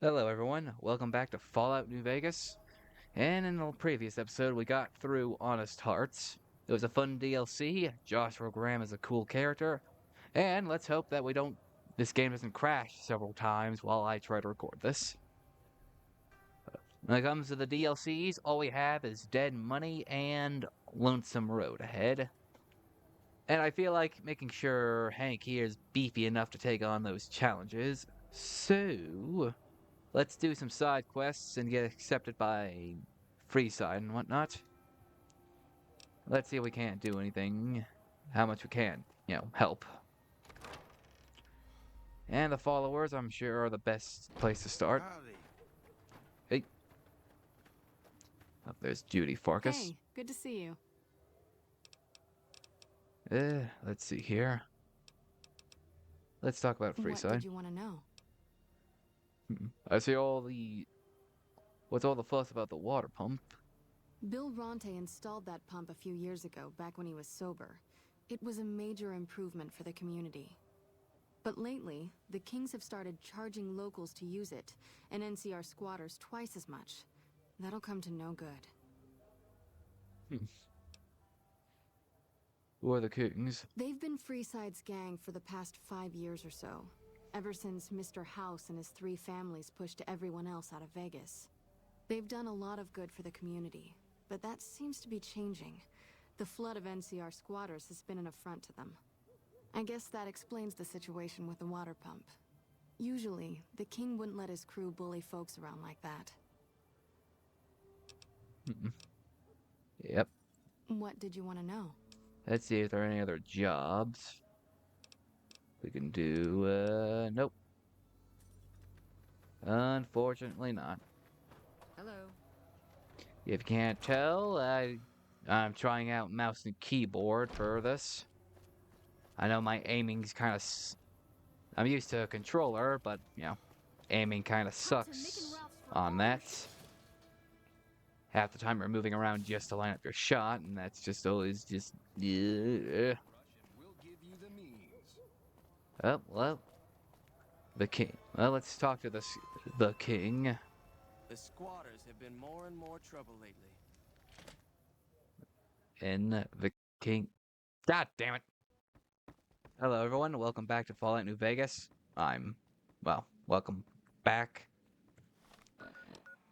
Hello, everyone. Welcome back to Fallout New Vegas. And in the previous episode, we got through Honest Hearts. It was a fun DLC. Joshua Graham is a cool character. And let's hope that this game doesn't crash several times while I try to record this. When it comes to the DLCs, all we have is Dead Money and Lonesome Road ahead. And I feel like making sure Hank here is beefy enough to take on those challenges. So, let's do some side quests and get accepted by Freeside and whatnot. Let's see if we can't do anything. How much we can, help. And the followers, I'm sure, are the best place to start. Howdy. Hey. Oh, there's Judy Farkas. Hey, good to see you. Let's see here. Let's talk about What Freeside. did you want to know? I see What's all the fuss about the water pump? Bill Ronte installed that pump a few years ago, back when he was sober. It was a major improvement for the community. But lately, the Kings have started charging locals to use it, and NCR squatters twice as much. That'll come to no good. Who are the Kings? They've been Freeside's gang for the past 5 years or so, ever since Mr. House and his 3 families pushed everyone else out of Vegas. They've done a lot of good for the community, but that seems to be changing. The flood of NCR squatters has been an affront to them. I guess that explains the situation with the water pump. Usually, the king wouldn't let his crew bully folks around like that. Yep. What did you want to know? Let's see if there are any other jobs we can do. Nope. Unfortunately not. Hello. If you can't tell, I'm trying out mouse and keyboard for this. I know my aiming's kind of... I'm used to a controller, but, aiming kind of sucks on that. Half the time you're moving around just to line up your shot, and that's just always just... Oh, well. The king. Well, let's talk to the king. The squatters have been more and more trouble lately. And the king... God damn it! Hello, everyone. Welcome back to Fallout New Vegas. Welcome back.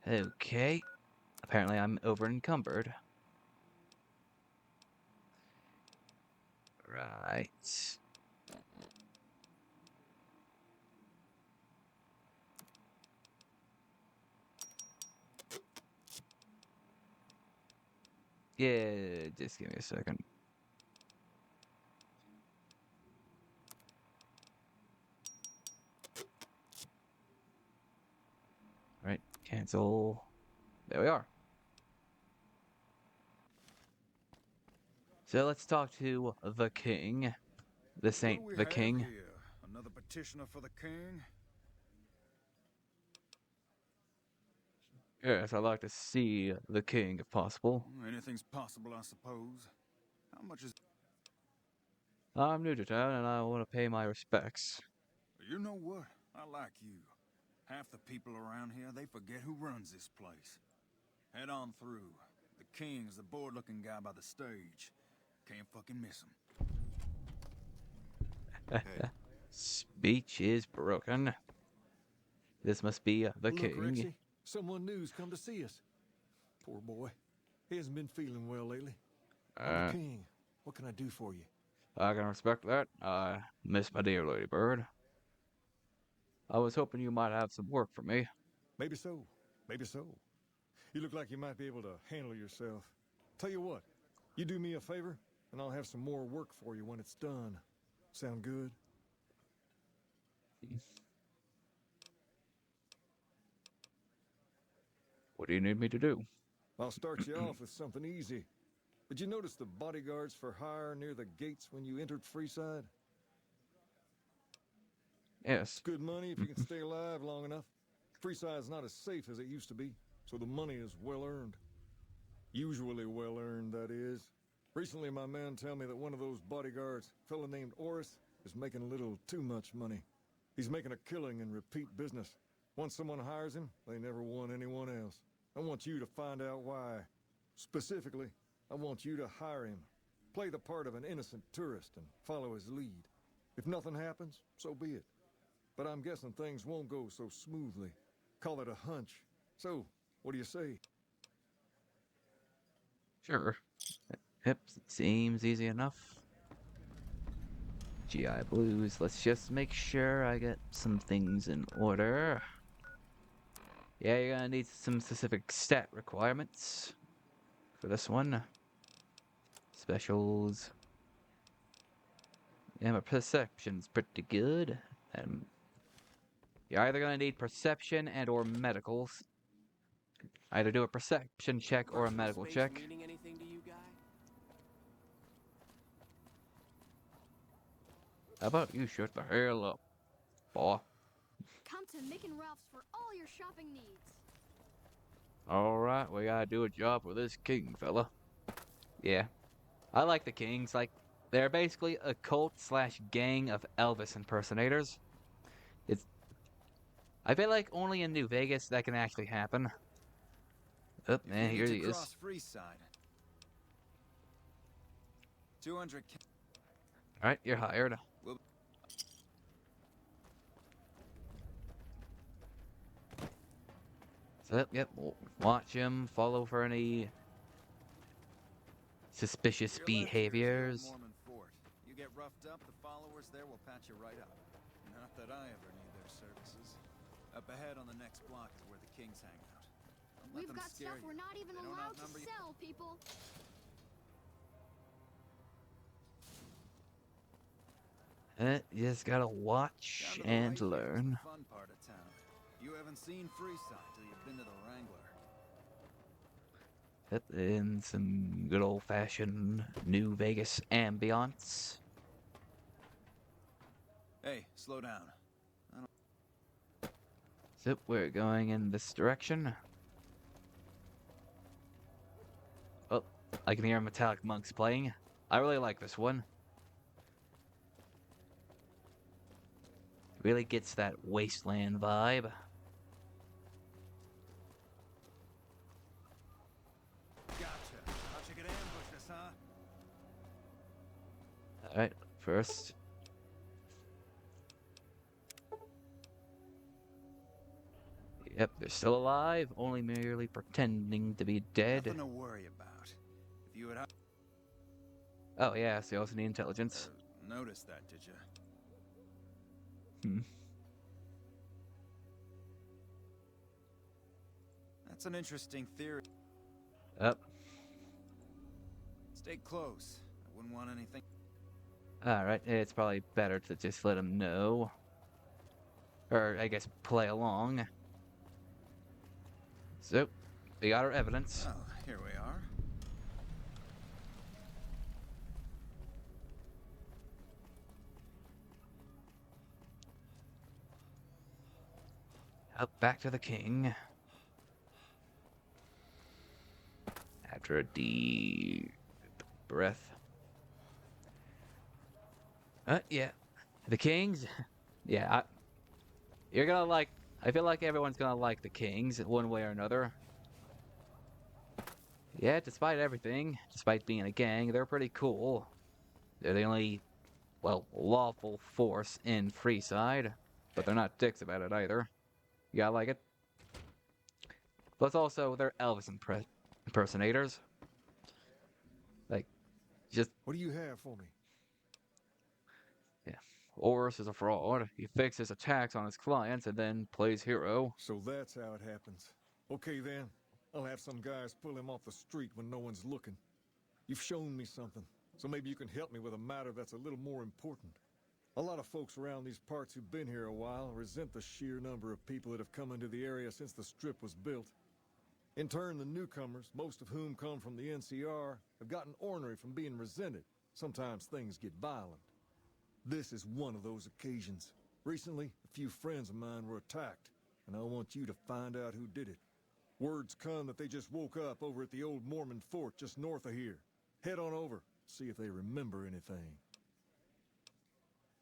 Okay. Apparently I'm over encumbered. Right. Yeah, just give me a second. Right, cancel. There we are. So let's talk to the king. This ain't the king. Here? Another petitioner for the king? Yes, I'd like to see the king if possible. Anything's possible, I suppose. How much is... I'm new to town and I want to pay my respects. You know what? I like you. Half the people around here, they forget who runs this place. Head on through. The king's the bored-looking guy by the stage. Can't fucking miss him. Hey. Speech is broken. This must be the Look, king. Rexy, someone new's come to see us. Poor boy. He hasn't been feeling well lately. I'm the king. What can I do for you? I can respect that. I miss my dear Lady Bird. I was hoping you might have some work for me. Maybe so. Maybe so. You look like you might be able to handle yourself. Tell you what, you do me a favor, and I'll have some more work for you when it's done. Sound good? What do you need me to do? I'll start you off with something easy. Did you notice the bodyguards for hire near the gates when you entered Freeside? Yes. Good money if you can stay alive long enough. Freeside's not as safe as it used to be, so the money is well earned. Usually well earned, that is. Recently, my man tell me that one of those bodyguards, a fella named Oris, is making a little too much money. He's making a killing in repeat business. Once someone hires him, they never want anyone else. I want you to find out why. Specifically, I want you to hire him. Play the part of an innocent tourist and follow his lead. If nothing happens, so be it. But I'm guessing things won't go so smoothly. Call it a hunch. So, what do you say? Sure. Yep, seems easy enough. GI Blues. Let's just make sure I get some things in order. Yeah, you're gonna need some specific stat requirements for this one. Specials. Yeah, my perception's pretty good. You're either gonna need perception and or medicals. Either do a perception check or a Personal medical space check. meaning anything to you, guy? How about you shut the hell up, boy? Come to Mick and Ralph's for all your shopping needs. Alright, we gotta do a job with this king, fella. Yeah. I like the kings. Like, they're basically a cult slash gang of Elvis impersonators. I feel like only in New Vegas that can actually happen. Oh, If man, you here need he to is. cross Freeside. 200 Alright, you're hired. Well- So, yep, watch him, follow for any suspicious Your left here is the old behaviors. Mormon fort. You get roughed up, the followers there will patch you right up. Not that I ever need their services. Up ahead on the next block is where the kings hang out. Don't let We've them got scare stuff you. we're not even They don't allowed to outnumber you. sell, people. You just gotta watch Down to the and right here is learn. the fun part of town. You haven't seen Freeside till you've been to the Wrangler. Yep, in some good old-fashioned New Vegas ambiance. Hey, slow down. So we're going in this direction. Oh, I can hear Metallic Monks playing. I really like this one. Really gets that wasteland vibe. Gotcha. Thought you could ambush us, huh? Alright, first. Yep, they're still alive, only merely pretending to be dead. Nothing to worry about. If you had Oh yeah, so you also need intelligence. noticed that, did you? Hmm. That's an interesting theory. Up. Stay close. I wouldn't want anything. Alright, it's probably better to just let him know. Or, I guess, play along. So, we got our evidence. Well, here we are. Up back to the king. After a deep breath. Yeah. The kings? Yeah, you're gonna like... I feel like everyone's gonna like the kings, one way or another. Yeah, despite everything, despite being a gang, they're pretty cool. They're the only, well, lawful force in Freeside. But they're not dicks about it either. You gotta like it. Plus also, they're Elvis impersonators. Like, just... What do you have for me? Horus is a fraud. He fixes attacks on his clients and then plays hero. So that's how it happens. Okay then, I'll have some guys pull him off the street when no one's looking. You've shown me something, so maybe you can help me with a matter that's a little more important. A lot of folks around these parts who've been here a while resent the sheer number of people that have come into the area since the strip was built. In turn, the newcomers, most of whom come from the NCR, have gotten ornery from being resented. Sometimes things get violent. This is one of those occasions. Recently, a few friends of mine were attacked, and I want you to find out who did it. Word's come that they just woke up over at the old Mormon fort just north of here. Head on over, see if they remember anything.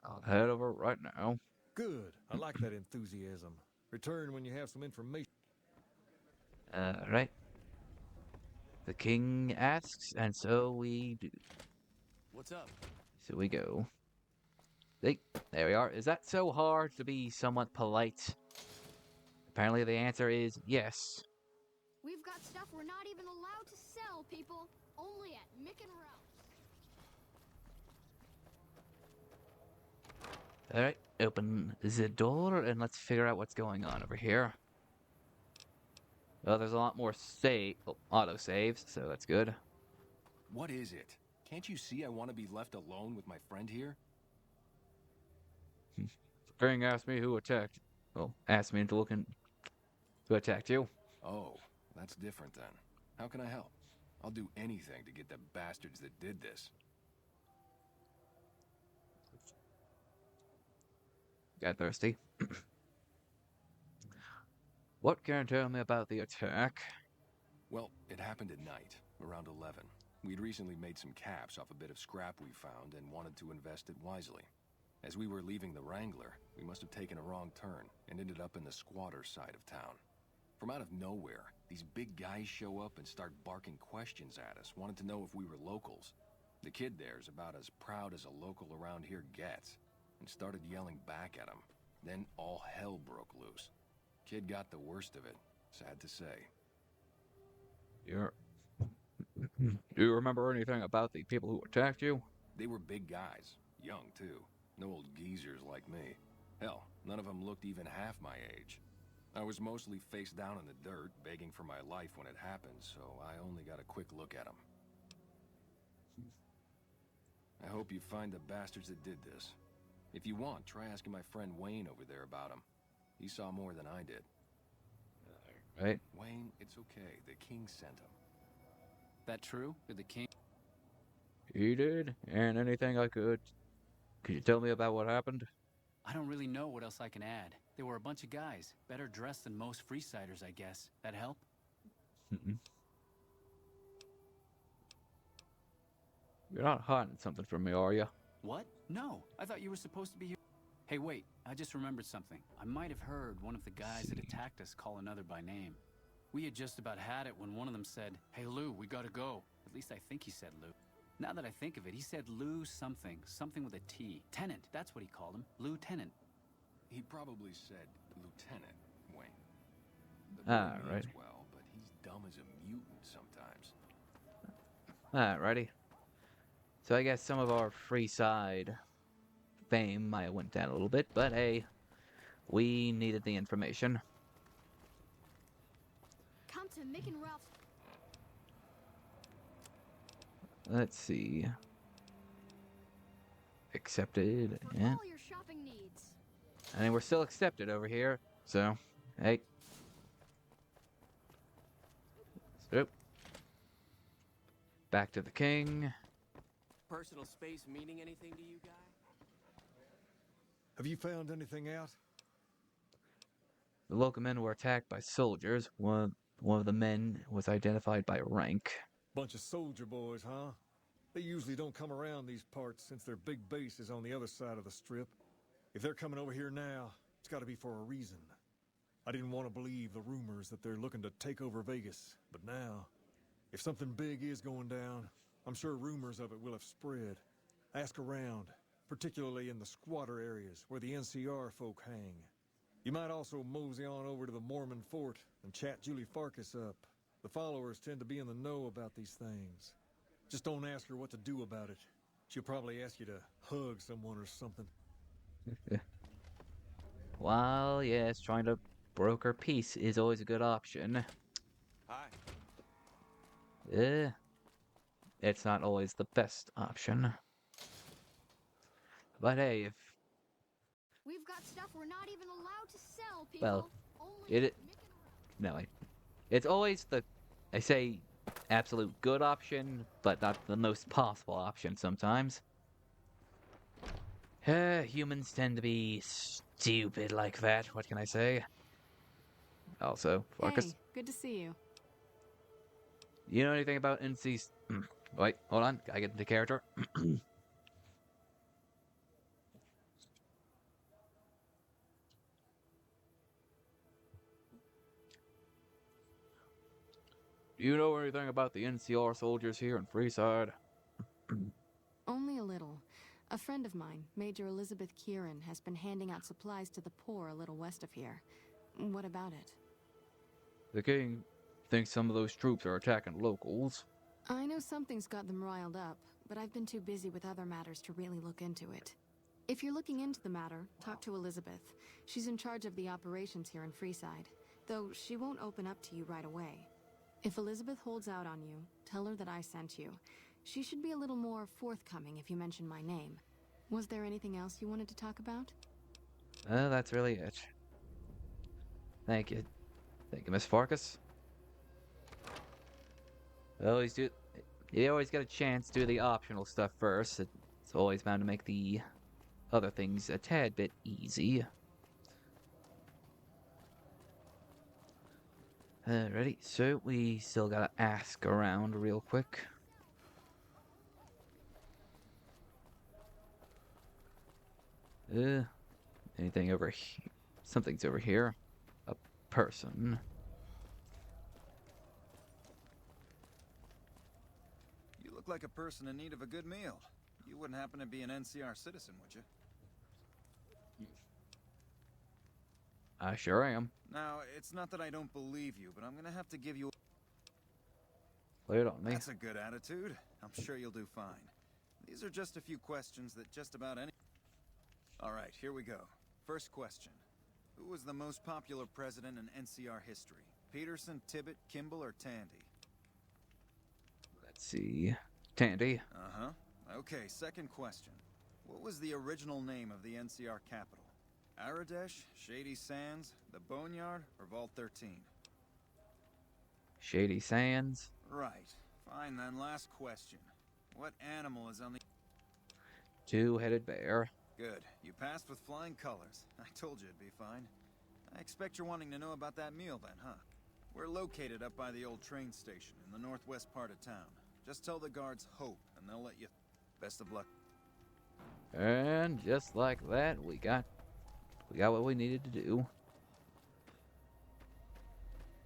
I'll head over right now. Good. I like that enthusiasm. Return when you have some information. Right. The king asks, and so we do. What's up? So we go. Hey, there we are. Is that so hard to be somewhat polite? Apparently the answer is yes. We've got stuff we're not even allowed to sell, people. Only at Mick and Ralph's. Alright, open the door and let's figure out what's going on over here. Oh, there's a lot more auto saves, so that's good. What is it? Can't you see I want to be left alone with my friend here? King asked me who attacked. Well, asked me to look in who attacked you. Oh, that's different then. How can I help? I'll do anything to get the bastards that did this. Got thirsty. What can you tell me about the attack? Well, it happened at night, around 11. We'd recently made some caps off a bit of scrap we found and wanted to invest it wisely. As we were leaving the Wrangler, we must have taken a wrong turn and ended up in the squatter side of town. From out of nowhere, these big guys show up and start barking questions at us, wanted to know if we were locals. The kid there's about as proud as a local around here gets, and started yelling back at him. Then all hell broke loose. Kid got the worst of it, sad to say. Do you remember anything about the people who attacked you? They were big guys, young too. No old geezers like me. Hell, none of them looked even half my age. I was mostly face down in the dirt, begging for my life when it happened, so I only got a quick look at them. I hope you find the bastards that did this. If you want, try asking my friend Wayne over there about him. He saw more than I did. Right? Wayne, it's okay. The king sent him. That true? Did the king? He did, and anything I could. Could you tell me about what happened? I don't really know what else I can add. There were a bunch of guys, better dressed than most Freesiders, I guess. That help? You're not hiding something from me, are you? What? No, I thought you were supposed to be here. Hey, wait, I just remembered something. I might have heard one of the guys that attacked us call another by name. We had just about had it when one of them said, "Hey, Lou, we gotta go." At least I think he said Lou. Now that I think of it, he said Lou something. Something with a T. Tenant, that's what he called him. Lieutenant. He probably said Lieutenant, Wayne. The boy Right. means well, but he's dumb as a mutant sometimes. Alrighty. So I guess some of our free side fame might have went down a little bit, but hey, we needed the information. Come to Mick and Ralph's. Let's see. Accepted. For Yeah. all your shopping needs. I mean, we're still accepted over here, so hey. So, back to the king. Personal space meaning anything to you guys? Have you found anything out? The local men were attacked by soldiers. One of the men was identified by rank. Bunch of soldier boys, huh? They usually don't come around these parts since their big base is on the other side of the strip. If they're coming over here now, it's got to be for a reason. I didn't want to believe the rumors that they're looking to take over Vegas, but now, if something big is going down, I'm sure rumors of it will have spread. Ask around, particularly in the squatter areas where the NCR folk hang. You might also mosey on over to the Mormon fort and chat Julie Farkas up. The followers tend to be in the know about these things. Just don't ask her what to do about it. She'll probably ask you to hug someone or something. While, yes, trying to broker peace is always a good option. Hi. It's not always the best option. But hey, if We've got stuff we're not even allowed to sell, people. Well, Only it- at Mick and Ralph's. no, it's always the, I say, absolute good option, but not the most possible option sometimes. Humans tend to be stupid like that. What can I say? Also, Farkas, Hey, good to see you. you know anything about NC's? Wait, hold on. Gotta get into character. Do you know anything about the NCR soldiers here in Freeside? Only a little. A friend of mine, Major Elizabeth Kieran, has been handing out supplies to the poor a little west of here. What about it? The king thinks some of those troops are attacking locals. I know something's got them riled up, but I've been too busy with other matters to really look into it. If you're looking into the matter, talk to Elizabeth. She's in charge of the operations here in Freeside, though she won't open up to you right away. If Elizabeth holds out on you, tell her that I sent you. She should be a little more forthcoming if you mention my name. Was there anything else you wanted to talk about? That's really it. Thank you. Thank you, Miss Farkas. Always do. You always get a chance to do the optional stuff first. It's always bound to make the other things a tad bit easy. Ready? So we still gotta ask around real quick. Anything over here? Something's over here. A person. You look like a person in need of a good meal. You wouldn't happen to be an NCR citizen, would you? I sure am. Now, it's not that I don't believe you, but I'm gonna have to give you... Lay it on me. That's a good attitude. I'm sure you'll do fine. These are just a few questions that just about any... Alright, here we go. First question. Who was the most popular president in NCR history? Peterson, Tibbet, Kimball, or Tandy? Let's see. Tandy. Uh-huh. Okay, second question. What was the original name of the NCR capital? Aradesh, Shady Sands, the Boneyard, or Vault 13? Shady Sands. Right. Fine then, last question. What animal is on the... Two-headed bear. Good. You passed with flying colors. I told you it'd be fine. I expect you're wanting to know about that meal then, huh? We're located up by the old train station in the northwest part of town. Just tell the guards Hope, and they'll let you... Best of luck. And just like that, we got what we needed to do.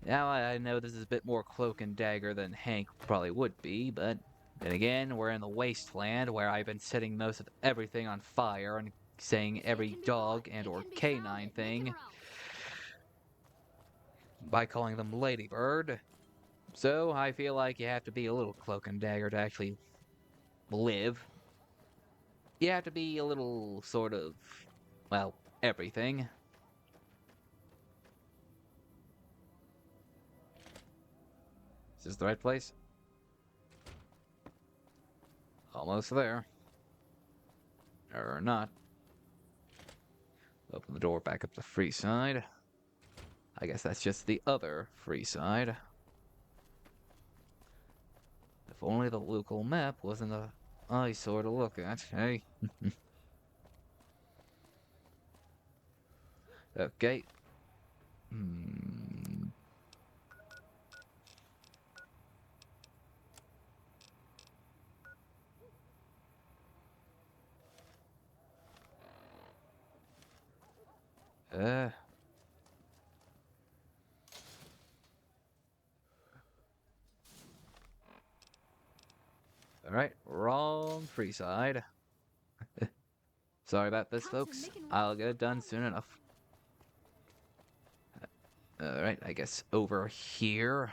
Now, I know this is a bit more cloak and dagger than Hank probably would be, but then again, we're in the wasteland where I've been setting most of everything on fire and saying every dog and or canine thing by calling them Ladybird. So I feel like you have to be a little cloak and dagger to actually live. You have to be a little sort of, well, everything. Is this the right place? Almost there. Or not. Open the door back up to Freeside. I guess that's just the other Freeside. If only the local map wasn't a eyesore to look at, hey? Okay. Alright, wrong Freeside. Sorry about this, folks. I'll get it done soon enough. Alright, I guess over here.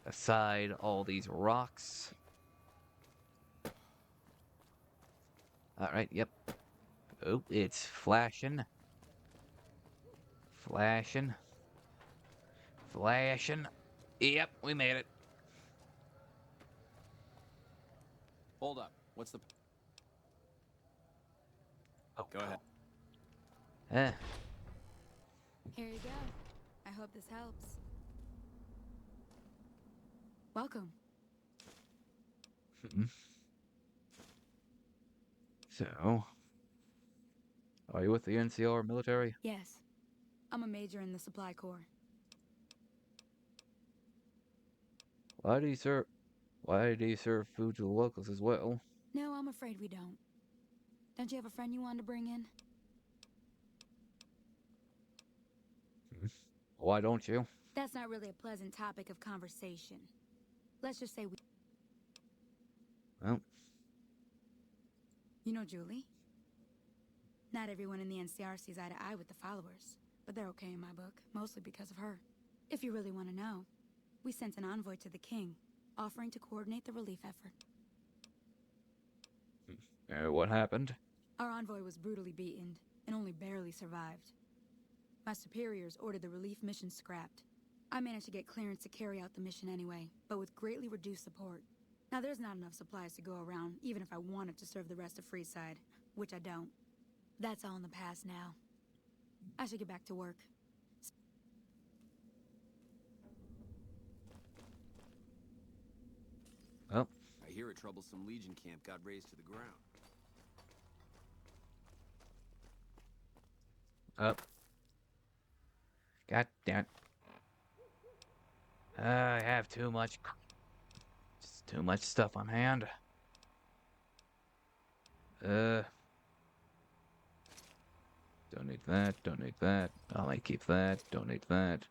Aside all these rocks. Alright, yep. Oh, it's flashing. Flashing. Flashing. Yep, we made it. Hold up. What's the... Oh, Go ahead. Here you go. I hope this helps. Welcome. So, are you with the NCR military? Yes. I'm a major in the supply corps. Why do you serve food to the locals as well? No, I'm afraid we don't. Don't you have a friend you wanted to bring in? Why don't you? That's not really a pleasant topic of conversation. Let's just say we... Well, You know Julie? Not everyone in the NCR sees eye to eye with the followers, but they're okay in my book, mostly because of her. If you really want to know, we sent an envoy to the king, offering to coordinate the relief effort. what happened? Our envoy was brutally beaten, and only barely survived. My superiors ordered the relief mission scrapped. I managed to get clearance to carry out the mission anyway, but with greatly reduced support. Now there's not enough supplies to go around, even if I wanted to serve the rest of Freeside, which I don't. That's all in the past now. I should get back to work. Well, I hear a troublesome Legion camp got razed to the ground. up. God damn it. I have too much stuff on hand. Don't need that, don't need that. I might keep that, don't need that.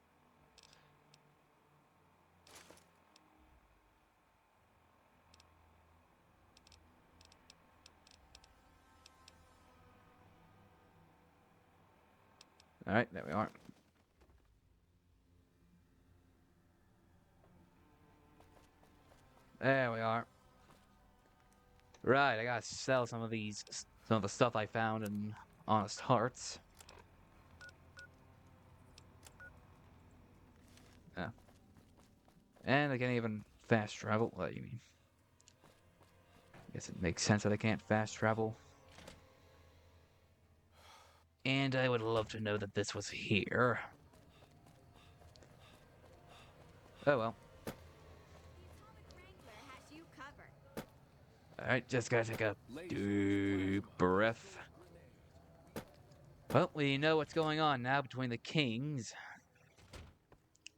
Alright, there we are. There we are. Right, I gotta sell some of the stuff I found in Honest Hearts. Yeah. And I can't even fast travel. What do you mean? I guess it makes sense that I can't fast travel. And I would love to know that this was here. Oh well. Alright, just gotta take a deep breath. Well, we know what's going on now between the kings.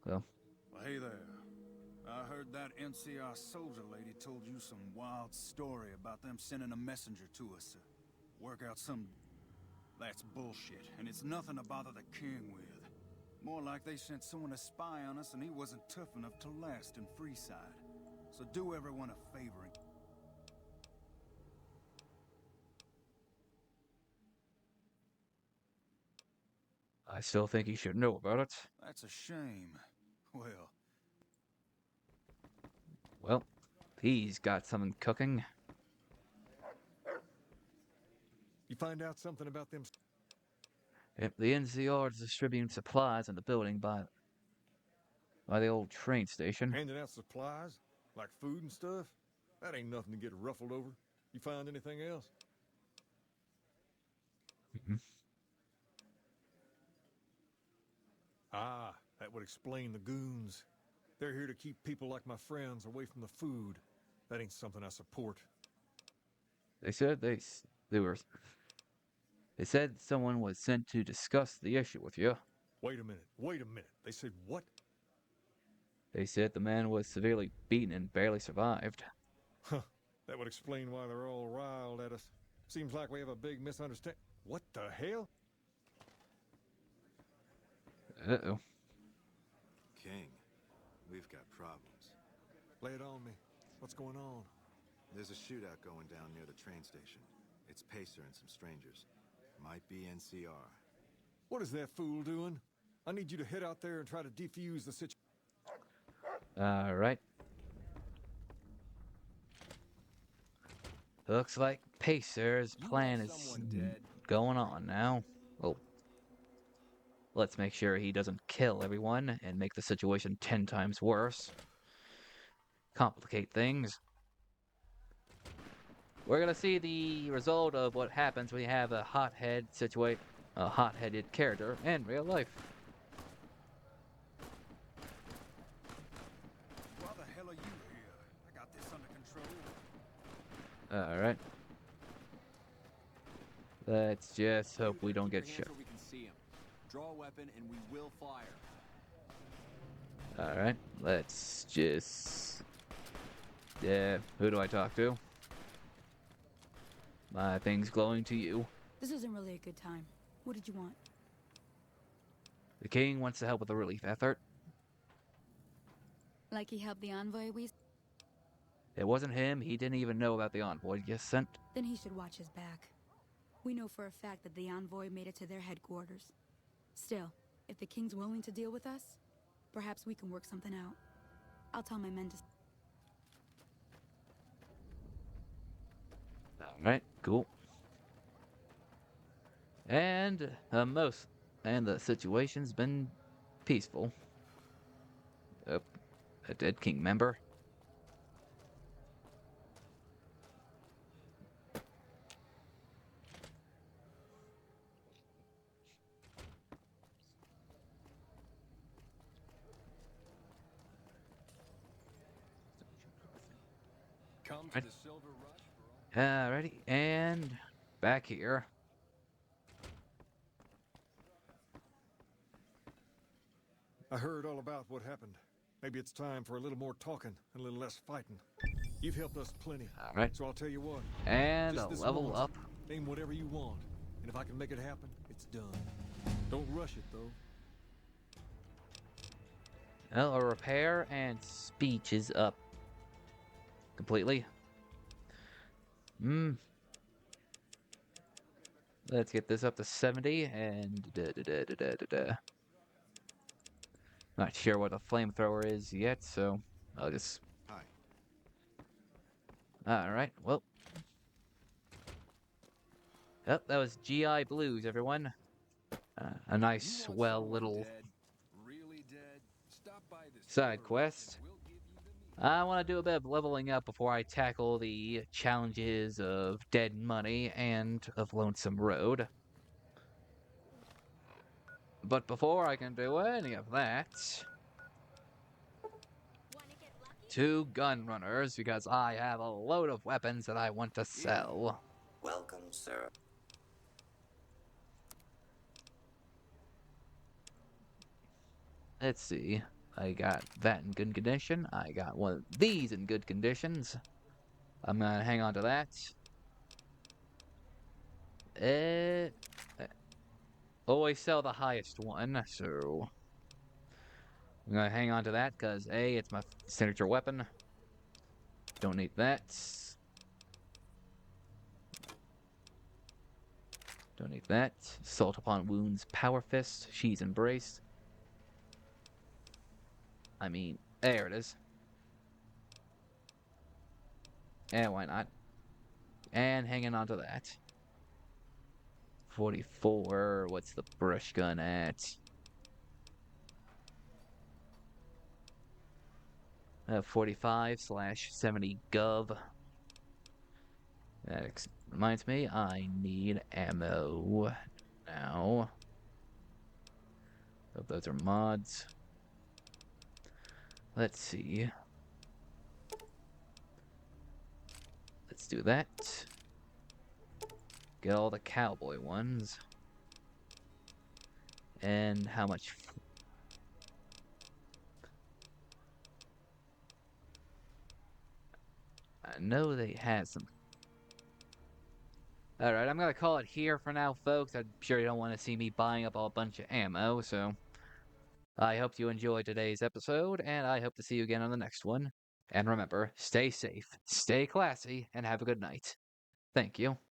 Well, Hey there. I heard that NCR soldier lady told you some wild story about them sending a messenger to us to work out some... That's bullshit, and it's nothing to bother the king with. More like they sent someone to spy on us and he wasn't tough enough to last in Freeside. So do everyone a favor and... I still think you should know about it. That's a shame. Well, he's got something cooking. You find out something about them? Yep, the NCR is distributing supplies in the building by the old train station. Handing out supplies? Like food and stuff? That ain't nothing to get ruffled over. You find anything else? Ah, that would explain the goons. They're here to keep people like my friends away from the food. That ain't something I support. They said they said someone was sent to discuss the issue with you. Wait a minute. They said what? They said the man was severely beaten and barely survived. Huh, that would explain why they're all riled at us. Seems like we have a big misunderstanding. What the hell? Uh-oh. King, we've got problems. Lay it on me. What's going on? There's a shootout going down near the train station. It's Pacer and some strangers. Might be NCR. What is that fool doing? I need you to head out there and try to defuse the situation. Alright. Looks like Pacer's plan is going on now. Well, let's make sure he doesn't kill everyone and make the situation 10 times worse. Complicate things. We're gonna see the result of what happens when you have a hot-headed character in real life. Why the hell are you here? I got this under control. Alright. Let's just hope we don't get shot. We can see him. Draw a weapon and we will fire. Alright, let's just... who do I talk to? My thing's glowing to you. This isn't really a good time. What did you want? The king wants to help with the relief effort. Like he helped the envoy we... It wasn't him. He didn't even know about the envoy you sent. Then he should watch his back. We know for a fact that the envoy made it to their headquarters. Still, if the king's willing to deal with us, perhaps we can work something out. I'll tell my men to... Alright, cool. And the situation's been peaceful. Oh, a dead king member. Come to Right. the Silver Rush for all... Alrighty, and back here. I heard all about what happened. Maybe it's time for a little more talking and a little less fighting. You've helped us plenty. Alright. So I'll tell you what. And just a this level once, up. Name whatever you want. And if I can make it happen, it's done. Don't rush it, though. Well, a repair and speech is up completely. Let's get this up to 70 and Not sure what a flamethrower is yet, so I'll just... Hi. Alright, well. Yep, that was GI Blues, everyone. A nice, You want well, someone little dead, really dead? Stop by the side Silver Rush quest. and we'll give you the meat. I want to do a bit of leveling up before I tackle the challenges of Dead Money and of Lonesome Road. But before I can do any of that, two gun runners, because I have a load of weapons that I want to sell. Welcome, sir. Let's see. I got that in good condition. I got one of these in good conditions. I'm gonna hang on to that. Always sell the highest one, so I'm gonna hang on to that because A, it's my signature weapon. Don't need that. Don't need that. Salt upon wounds, power fist. She's embraced. I mean, there it is. And why not? And hanging on to that. 44. What's the brush gun at? 45/70 gov. That reminds me, I need ammo now. Hope those are mods. Let's see. Let's do that. Get all the cowboy ones. And how much? I know they had some. Alright, I'm gonna call it here for now, folks. I'm sure you don't want to see me buying up a bunch of ammo, so I hope you enjoyed today's episode, and I hope to see you again on the next one. And remember, stay safe, stay classy, and have a good night. Thank you.